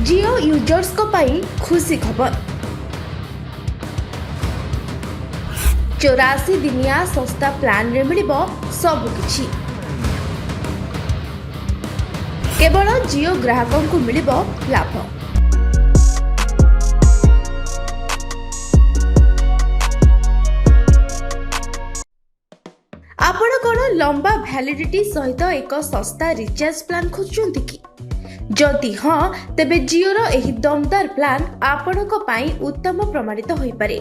जियो users को पाई खुशी खबर 84 दिनिया सस्ता प्लान रे मिलिबो सब किछि केवल जियो ग्राहकों को मिलिबो लाभ। आपण कोन लंबा वैलिडिटी सहित एक सस्ता रिचार्ज प्लान खोजुचंती कि जदि हाँ तेबे जियोर एही दमदार प्लान आपणक पाई उत्तम प्रमाणित होई पारे।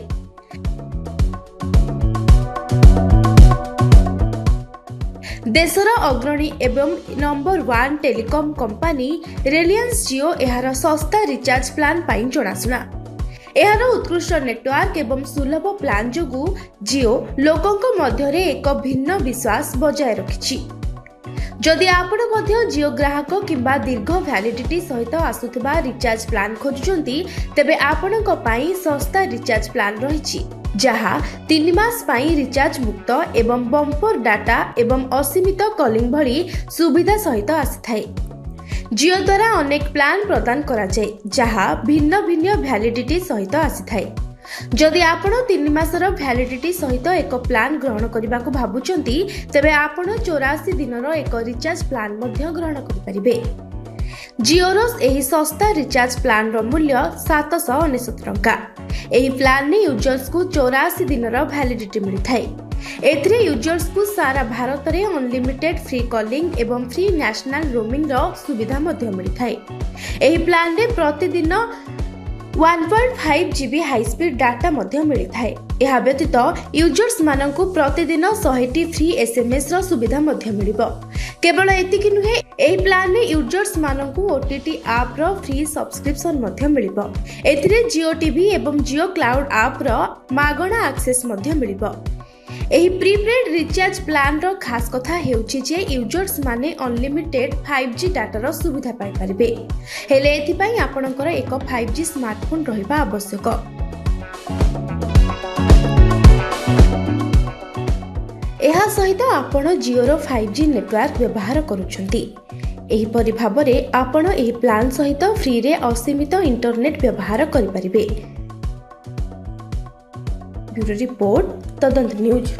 देशर अग्रणी एवं नंबर 1 टेलीकॉम कंपनी रिलायंस जियो एहार सस्ता रिचार्ज प्लान पाई जनाशुना। एहार उत्कृष्ट नेटवर्क एवं सुलभ प्लान जोगु जियो लोकंक मध्यरे एक भिन्न विश्वास बजाय रखिछि। जदि आपण मध्य जियो ग्राहक किंबा दीर्घ वैलिडिटी सहित आसुथिबा रिचार्ज प्लान खोजुचंती तेबे आपणक पाई सस्ता रिचार्ज प्लान रहिछि जहा 3 मास पाई रिचार्ज मुक्त एवं बम्पर डाटा एवं असीमित कॉलिंग भली सुविधा सहित आसिथाय। जियो द्वारा अनेक प्लान प्रदान करा जाय जहा भिन्न भिन्न वैलिडिटी सहित आसिथाय। जदि आपण 3 मासर वैलिडिटी सहित एक प्लान ग्रहण करने को भावुचंती तेबे आपण 84 दिनर एक रिचार्ज प्लान मध्य ग्रहण करि परिबे। जियोर एही सस्ता रिचार्ज प्लान रो मूल्य 799 टंका। एही प्लान ने यूजर्स को 84 दिनर वैलिडिटी मिलिथाय। एथिरे यूजर्स को सारा भारत रे अनलिमिटेड फ्री कॉलिंग एवं फ्री नेशनल रोमिंग रो सुविधा मध्य मिलिथाय। एही प्लान रे प्रतिदिन 1.5 GB हाई स्पीड डाटा मध्य मिलिथाय। एहा व्यतीत यूजर्स माननकु प्रतिदिन 100टी फ्री SMS रो सुविधा मध्य मिलिबो। केवल एतिकि नुहे एही प्लान ने यूजर्स माननकु OTT ऐप रो फ्री सब्सक्रिप्शन मध्य मिलिबो। एथिरे जियो टीवी एवं जियो क्लाउड ऐप रो मागणा एक्सेस मध्य मिलिबो। एही प्रीपेड रिचार्ज प्लान रो खास कथा हेउछि जे यूजर्स माने अनलिमिटेड 5G डाटा रो सुविधा पाइ परिबे। हेले एथि पई आपणकर एक 5G स्मार्टफोन रहिबा आवश्यक। एहा सहित आपण जियो रो 5G नेटवर्क व्यवहार करूछंती। एही परि भाबरे आपण एही प्लान सहित फ्री रे असीमित इंटरनेट व्यवहार करि परिबे। ब्यूरो रिपोर्ट तदंत न्यूज।